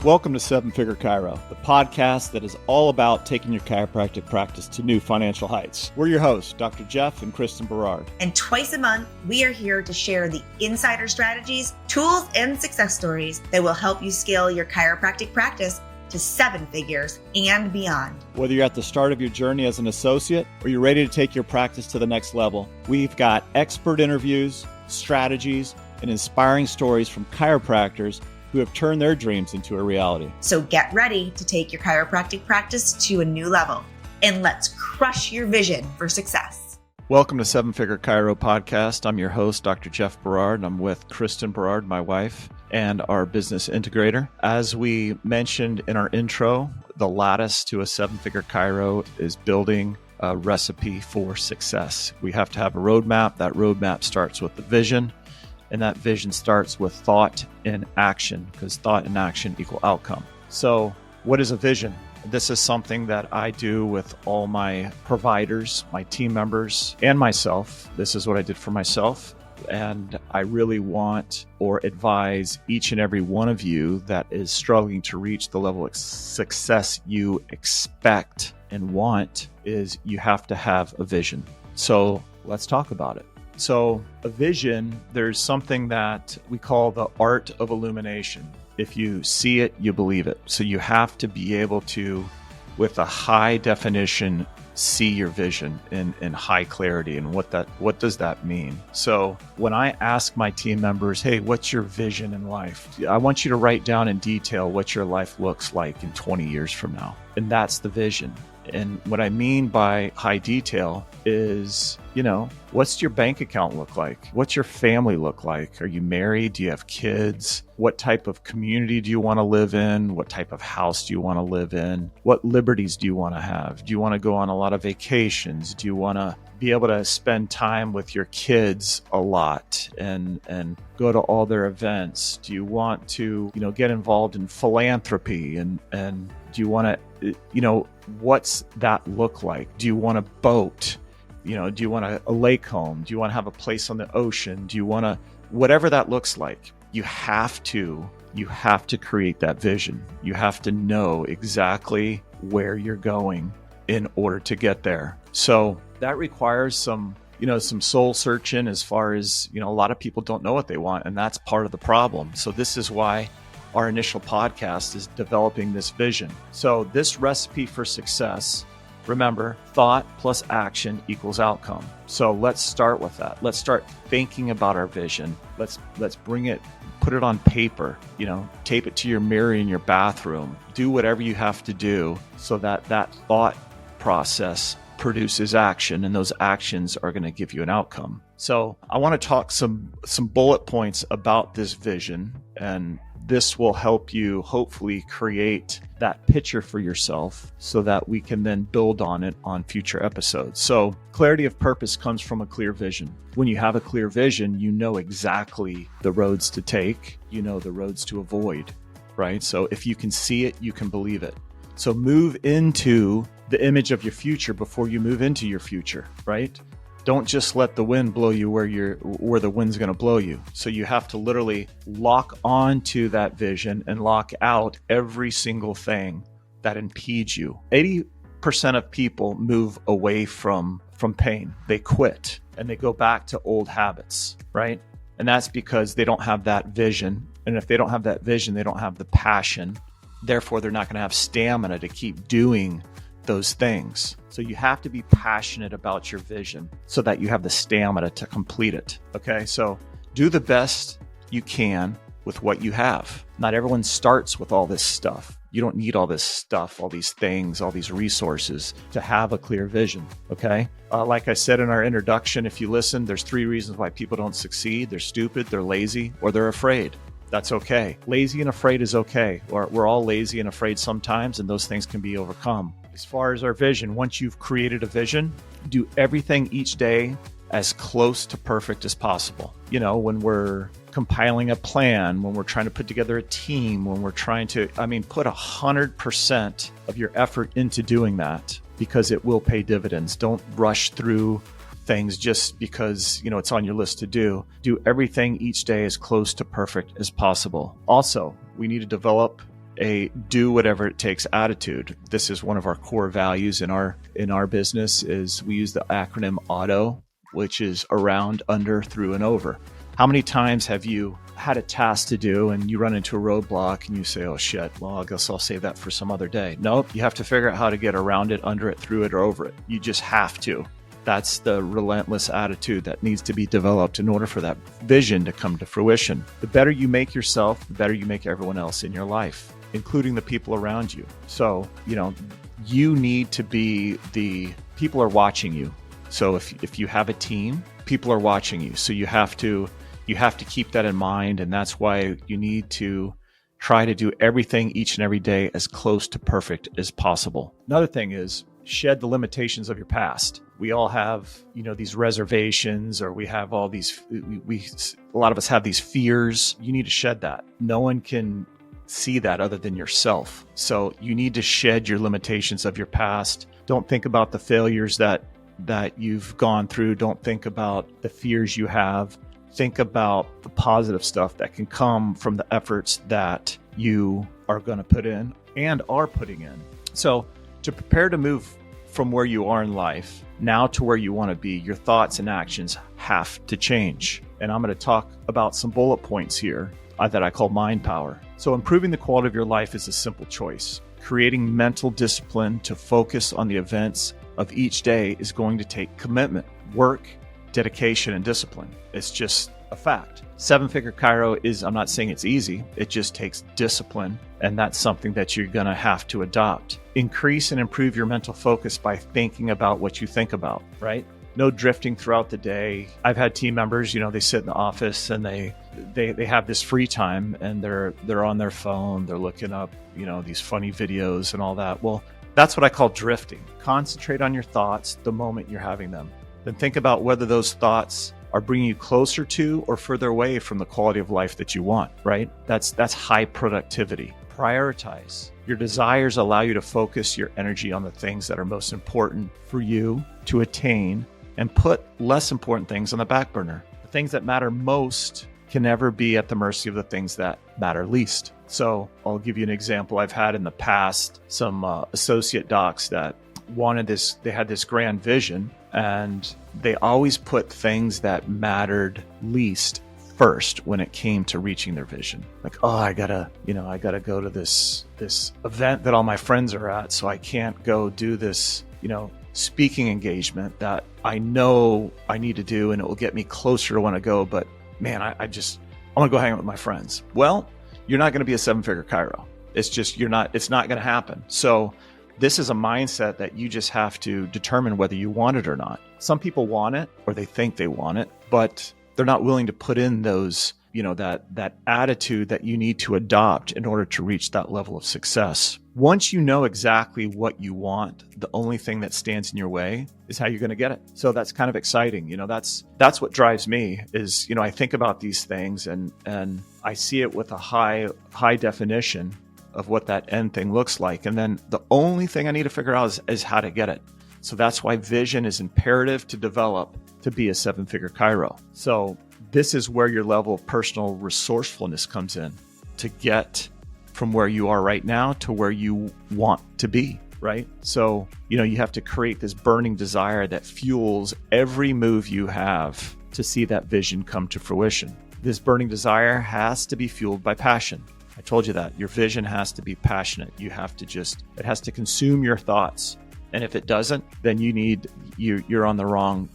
Welcome to Seven Figure Chiro, the podcast that is all about taking your chiropractic practice to new financial heights. We're your hosts, Dr. Jeff and Kristin Berard. And twice a month, we are here to share the insider strategies, tools, and success stories that will help you scale your chiropractic practice to seven figures and beyond. Whether you're at the start of your journey as an associate or you're ready to take your practice to the next level, we've got expert interviews, strategies, and inspiring stories from chiropractors who have turned their dreams into a reality. So get ready to take your chiropractic practice to a new level, and let's crush your vision for success. Welcome to Seven Figure Chiro Podcast. I'm your host, Dr. Jeff Berard, and I'm with Kristin Berard, my wife, and our business integrator. As we mentioned in our intro, the lattice to a seven-figure chiro is building a recipe for success. We have to have a roadmap. That roadmap starts with the vision. And that vision starts with thought and action, because thought and action equal outcome. So what is a vision? This is something that I do with all my providers, my team members, and myself. This is what I did for myself. And I really want or advise each and every one of you that is struggling to reach the level of success you expect and want is you have to have a vision. So let's talk about it. So a vision, there's something that we call the art of illumination. If you see it, you believe it. So you have to be able to, with a high definition, see your vision in high clarity. And what does that mean? So when I ask my team members, hey, what's your vision in life? I want you to write down in detail what your life looks like in 20 years from now. And that's the vision. And what I mean by high detail is, what's your bank account look like? What's your family look like? Are you married? Do you have kids? What type of community do you want to live in? What type of house do you want to live in? What liberties do you want to have? Do you want to go on a lot of vacations? Do you want to be able to spend time with your kids a lot and go to all their events? Do you want to, get involved in philanthropy and do you want to, what's that look like? Do you want a boat? Do you want a lake home? Do you want to have a place on the ocean? Do you want to, whatever that looks like, you have to create that vision. You have to know exactly where you're going in order to get there. So that requires some soul searching as far as, a lot of people don't know what they want, and that's part of the problem. So this is why our initial podcast is developing this vision. So this recipe for success, remember, thought plus action equals outcome. So let's start with that. Let's start thinking about our vision. Let's bring it, put it on paper, tape it to your mirror in your bathroom. Do whatever you have to do so that thought process produces action, and those actions are going to give you an outcome. So I want to talk some bullet points about this vision, and this will help you hopefully create that picture for yourself so that we can then build on it on future episodes. So clarity of purpose comes from a clear vision. When you have a clear vision, you know exactly the roads to take, the roads to avoid, right? So if you can see it, you can believe it. So move into the image of your future before you move into your future, right? Don't just let the wind blow you where the wind's going to blow you. So you have to literally lock onto that vision and lock out every single thing that impedes you. 80% of people move away from pain. They quit and they go back to old habits, right? And that's because they don't have that vision. And if they don't have that vision, they don't have the passion. Therefore, they're not going to have stamina to keep doing those things. So you have to be passionate about your vision so that you have the stamina to complete it. Okay, so do the best you can with what you have. Not everyone starts with all this stuff. You don't need all this stuff, all these things, all these resources to have a clear vision. Okay, like I said in our introduction, if you listen, there's 3 reasons why people don't succeed. They're stupid, they're lazy, or they're afraid. That's okay. Lazy and afraid is okay. We're all lazy and afraid sometimes, and those things can be overcome. As far as our vision, once you've created a vision, do everything each day as close to perfect as possible. When we're compiling a plan, when we're trying to put together a team, when we're trying to, put 100% of your effort into doing that, because it will pay dividends. Don't rush through things just because, it's on your list to do. Do everything each day as close to perfect as possible. Also, we need to develop a do whatever it takes attitude. This is one of our core values in our business. Is we use the acronym AUTO, which is around, under, through, and over. How many times have you had a task to do and you run into a roadblock and you say, oh shit, well, I guess I'll save that for some other day? Nope, you have to figure out how to get around it, under it, through it, or over it. You just have to. That's the relentless attitude that needs to be developed in order for that vision to come to fruition. The better you make yourself, the better you make everyone else in your life, including the people around you. So, you need to be people are watching you. So if you have a team, people are watching you. So you have to keep that in mind. And that's why you need to try to do everything each and every day as close to perfect as possible. Another thing is shed the limitations of your past. We all have, these reservations, or we have all these, a lot of us have these fears. You need to shed that. No one can see that other than yourself. So you need to shed your limitations of your past. Don't think about the failures that you've gone through. Don't think about the fears you have. Think about the positive stuff that can come from the efforts that you are going to put in and are putting in. So to prepare to move from where you are in life now to where you want to be, your thoughts and actions have to change. And I'm going to talk about some bullet points here that I call mind power. So improving the quality of your life is a simple choice. Creating mental discipline to focus on the events of each day is going to take commitment, work, dedication, and discipline. It's just a fact. Seven Figure Chiro I'm not saying it's easy. It just takes discipline, and that's something that you're going to have to adopt. Increase and improve your mental focus by thinking about what you think about, right? No drifting throughout the day. I've had team members, they sit in the office and they have this free time and they're on their phone, they're looking up, these funny videos and all that. Well, that's what I call drifting. Concentrate on your thoughts the moment you're having them. Then think about whether those thoughts are bringing you closer to or further away from the quality of life that you want, right? That's high productivity. Prioritize. Your desires allow you to focus your energy on the things that are most important for you to attain and put less important things on the back burner. The things that matter most can never be at the mercy of the things that matter least. So I'll give you an example. I've had in the past some associate docs that they had this grand vision, and they always put things that mattered least first when it came to reaching their vision. Like, oh, I gotta go to this event that all my friends are at, so I can't go do this, speaking engagement that I know I need to do, and it will get me closer to want to go. But man, I want to go hang out with my friends. Well, you're not going to be a seven-figure chiro. It's not going to happen. So this is a mindset that you just have to determine whether you want it or not. Some people want it, or they think they want it, but they're not willing to put in those, that attitude that you need to adopt in order to reach that level of success. Once you know exactly what you want, the only thing that stands in your way is how you're going to get it. So that's kind of exciting. That's what drives me is, I think about these things and I see it with a high definition of what that end thing looks like. And then the only thing I need to figure out is how to get it. So that's why vision is imperative to develop to be a seven-figure chiro. So this is where your level of personal resourcefulness comes in to get from where you are right now to where you want to be, right? So, you have to create this burning desire that fuels every move you have to see that vision come to fruition. This burning desire has to be fueled by passion. I told you that your vision has to be passionate. It has to consume your thoughts. And if it doesn't, then you're on the wrong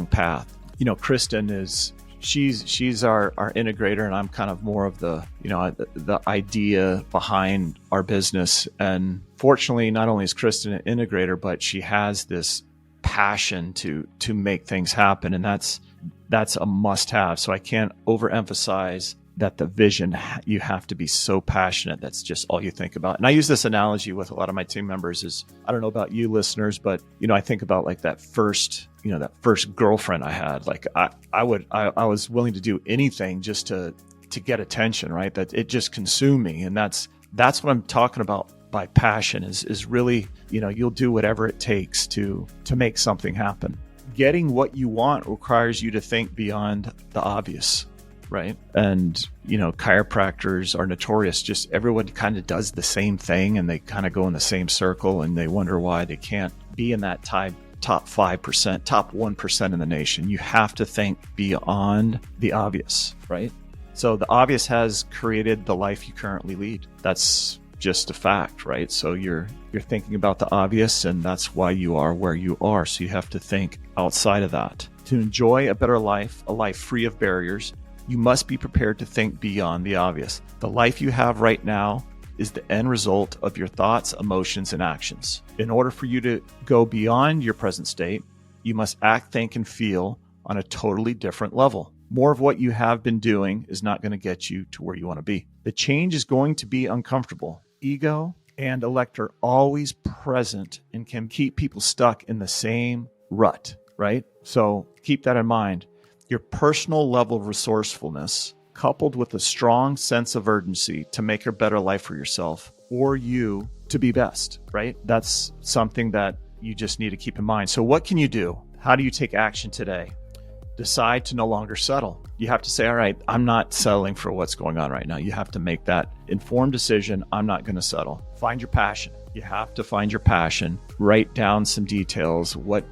path. Kristin she's our integrator, and I'm kind of more of the idea behind our business. And fortunately, not only is Kristin an integrator, but she has this passion to make things happen. And that's a must have. So I can't overemphasize that the vision, you have to be so passionate. That's just all you think about. And I use this analogy with a lot of my team members is, I don't know about you listeners, but, I think about like that first girlfriend I had. Like I was willing to do anything just to get attention, right? That it just consumed me. And that's what I'm talking about by passion is really, you'll do whatever it takes to make something happen. Getting what you want requires you to think beyond the obvious. right? And, chiropractors are notorious. Just everyone kind of does the same thing and they kind of go in the same circle and they wonder why they can't be in that top 5%, top 1% in the nation. You have to think beyond the obvious, right? So the obvious has created the life you currently lead. That's just a fact, right? So you're thinking about the obvious, and that's why you are where you are. So you have to think outside of that. To enjoy a better life, a life free of barriers, you must be prepared to think beyond the obvious. The life you have right now is the end result of your thoughts, emotions, and actions. In order for you to go beyond your present state, you must act, think, and feel on a totally different level. More of what you have been doing is not going to get you to where you want to be. The change is going to be uncomfortable. Ego and elect are always present and can keep people stuck in the same rut, right? So keep that in mind. Your personal level of resourcefulness, coupled with a strong sense of urgency to make a better life for yourself or you to be best, right? That's something that you just need to keep in mind. So what can you do? How do you take action today? Decide to no longer settle. You have to say, all right, I'm not settling for what's going on right now. You have to make that informed decision. I'm not going to settle. Find your passion. You have to find your passion. Write down some details. What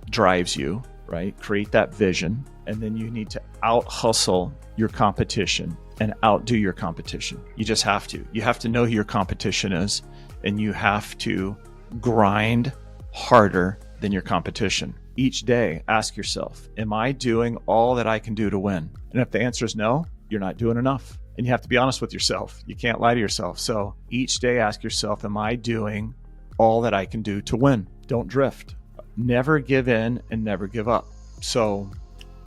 drives you, right? Create that vision. And then you need to out-hustle your competition and outdo your competition. You just have to. You have to know who your competition is, and you have to grind harder than your competition. Each day, ask yourself, am I doing all that I can do to win? And if the answer is no, you're not doing enough. And you have to be honest with yourself. You can't lie to yourself. So each day, ask yourself, am I doing all that I can do to win? Don't drift. Never give in and never give up. So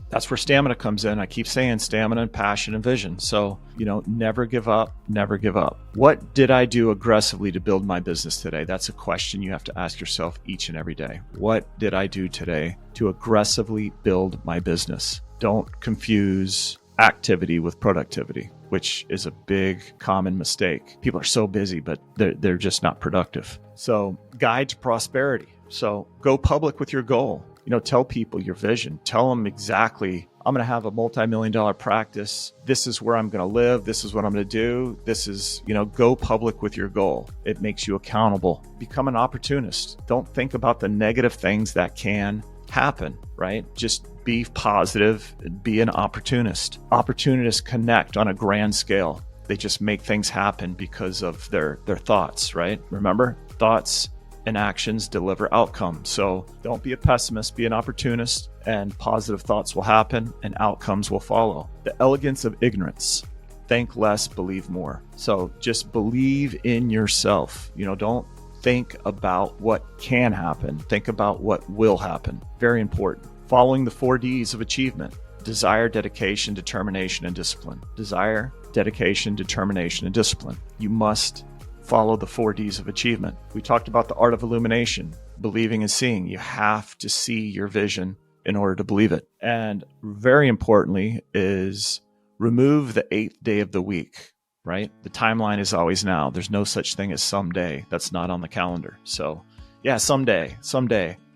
that's where stamina comes in. I keep saying stamina and passion and vision. So, never give up, never give up. What did I do aggressively to build my business today? That's a question you have to ask yourself each and every day. What did I do today to aggressively build my business? Don't confuse activity with productivity, which is a big common mistake. People are so busy, but they're just not productive. So, guide to prosperity. So go public with your goal. Tell people your vision. Tell them exactly, I'm going to have a multi-million-dollar practice. This is where I'm going to live. This is what I'm going to do. This is, go public with your goal. It makes you accountable. Become an opportunist. Don't think about the negative things that can happen, right? Just be positive and be an opportunist. Opportunists connect on a grand scale. They just make things happen because of their thoughts, right? Remember, thoughts and actions deliver outcomes. So don't be a pessimist, be an opportunist, and positive thoughts will happen and outcomes will follow. The elegance of ignorance. Think less, believe more. So just believe in yourself. Don't think about what can happen. Think about what will happen. Very important. Following the 4 Ds of achievement. Desire, dedication, determination, and discipline. Desire, dedication, determination, and discipline. You must follow the 4 Ds of achievement. We talked about the art of illumination, believing and seeing. You have to see your vision in order to believe it. And very importantly is remove the 8th day of the week, right? The timeline is always now. There's no such thing as someday. That's not on the calendar. So yeah, someday.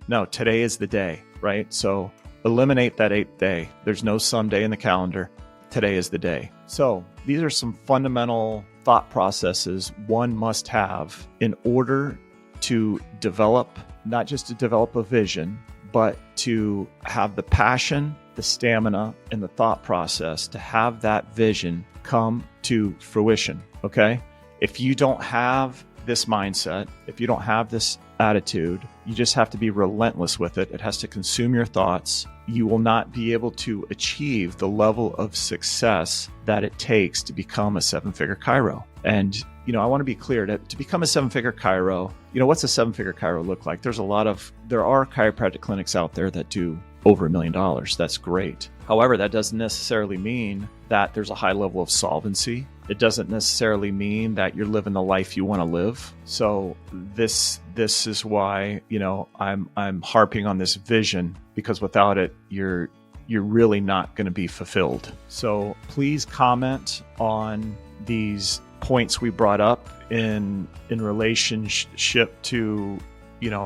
No, today is the day, right? So eliminate that 8th day. There's no someday in the calendar. Today is the day. So these are some fundamental thought processes one must have in order to develop, not just to develop a vision, but to have the passion, the stamina, and the thought process to have that vision come to fruition, okay? If you don't have this mindset, if you don't have this attitude, you just have to be relentless with it. It has to consume your thoughts. You will not be able to achieve the level of success that it takes to become a 7-figure chiro. And, I want to be clear that to become a 7-figure chiro, what's a 7-figure chiro look like? There are chiropractic clinics out there that do over $1 million. That's great. However, that doesn't necessarily mean that there's a high level of solvency. It doesn't necessarily mean that you're living the life you want to live. So this is why, I'm harping on this vision, because without it, you're really not going to be fulfilled. So please comment on these points we brought up in relationship to,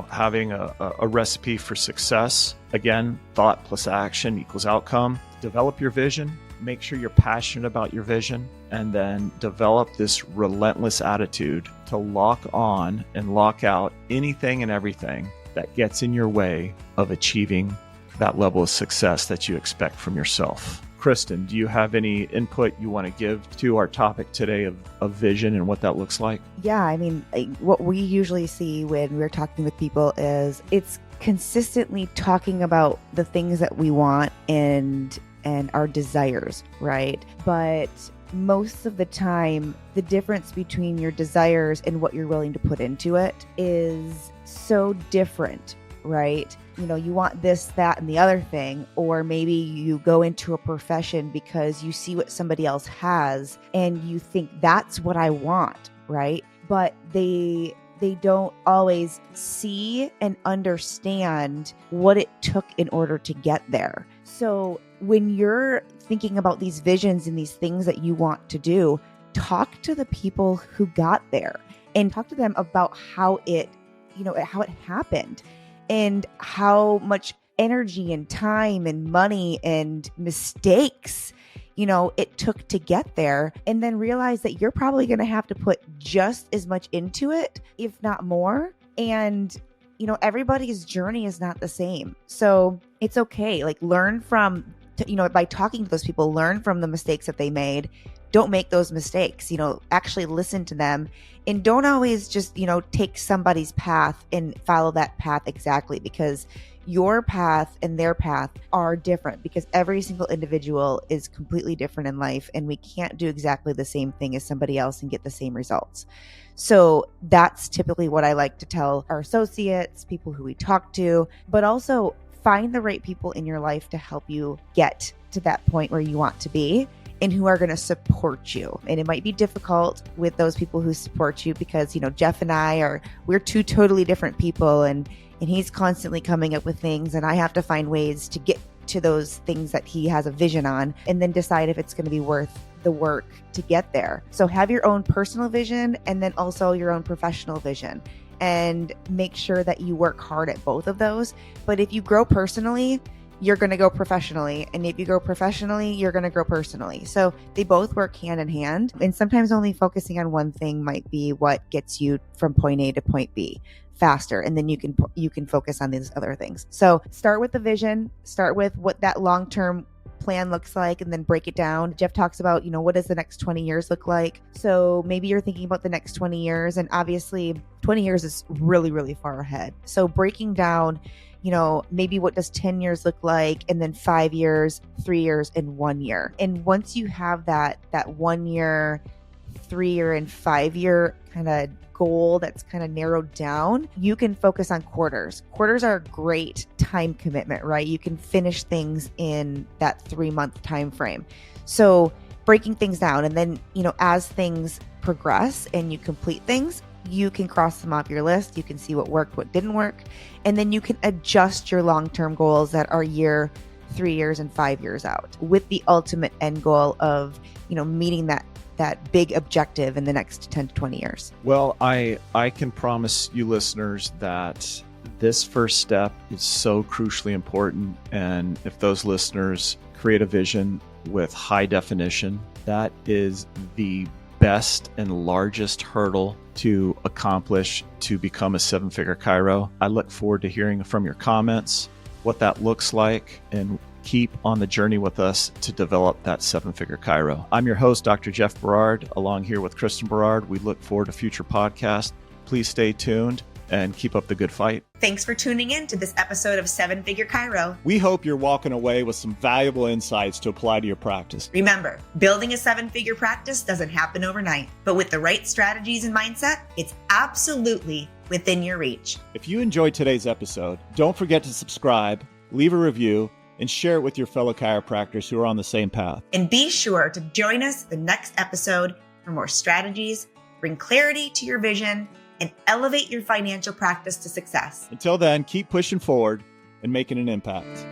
having a recipe for success. Again, thought plus action equals outcome. Develop your vision, make sure you're passionate about your vision, and then develop this relentless attitude to lock on and lock out anything and everything that gets in your way of achieving that level of success that you expect from yourself. Kristin, do you have any input you want to give to our topic today of vision and what that looks like? Yeah, I mean, what we usually see when we're talking with people is it's consistently talking about the things that we want and our desires, right? But most of the time, the difference between your desires and what you're willing to put into it is so different, right? You know, you want this, that, and the other thing, or maybe you go into a profession because you see what somebody else has and you think that's what I want, right? But they don't always see and understand what it took in order to get there. So when you're thinking about these visions and these things that you want to do, talk to the people who got there and talk to them about how it happened and how much energy and time and money and mistakes, it took to get there. And then realize that you're probably going to have to put just as much into it, if not more. And everybody's journey is not the same. So it's okay. Like learn from, by talking to those people, learn from the mistakes that they made. Don't make those mistakes, actually listen to them, and don't always just, take somebody's path and follow that path exactly, because your path and their path are different, because every single individual is completely different in life, and we can't do exactly the same thing as somebody else and get the same results. So that's typically what I like to tell our associates, people who we talk to, but also find the right people in your life to help you get to that point where you want to be, and who are going to support you. And it might be difficult with those people who support you because, Jeff and we're two totally different people, and he's constantly coming up with things, and I have to find ways to get to those things that he has a vision on, and then decide if it's going to be worth the work to get there. So have your own personal vision and then also your own professional vision, and make sure that you work hard at both of those. But if you grow personally, you're going to go professionally. And if you grow professionally, you're going to grow personally. So they both work hand in hand. And sometimes only focusing on one thing might be what gets you from point A to point B faster. And then you can focus on these other things. So start with the vision, start with what that long-term plan looks like, and then break it down. Jeff talks about, what does the next 20 years look like? So maybe you're thinking about the next 20 years, and obviously 20 years is really, really far ahead. So breaking down, maybe what does 10 years look like, and then 5 years, 3 years, and 1 year. And once you have that 1 year, 3 year, and 5 year kind of goal that's kind of narrowed down, you can focus on quarters. Quarters are a great time commitment, right? You can finish things in that 3-month time frame. So breaking things down, and then, as things progress and you complete things, you can cross them off your list. You can see what worked, what didn't work. And then you can adjust your long-term goals that are year, 3 years, and 5 years out, with the ultimate end goal of, meeting that big objective in the next 10 to 20 years. Well, I can promise you listeners that this first step is so crucially important. And if those listeners create a vision with high definition, that is the best and largest hurdle to accomplish to become a seven-figure chiro. I look forward to hearing from your comments, what that looks like, and keep on the journey with us to develop that seven-figure chiro. I'm your host, Dr. Jeff Berard, along here with Kristin Berard. We look forward to future podcasts. Please stay tuned and keep up the good fight. Thanks for tuning in to this episode of Seven Figure Chiro. We hope you're walking away with some valuable insights to apply to your practice. Remember, building a seven-figure practice doesn't happen overnight, but with the right strategies and mindset, it's absolutely within your reach. If you enjoyed today's episode, don't forget to subscribe, leave a review, and share it with your fellow chiropractors who are on the same path. And be sure to join us the next episode for more strategies, bring clarity to your vision, and elevate your financial practice to success. Until then, keep pushing forward and making an impact.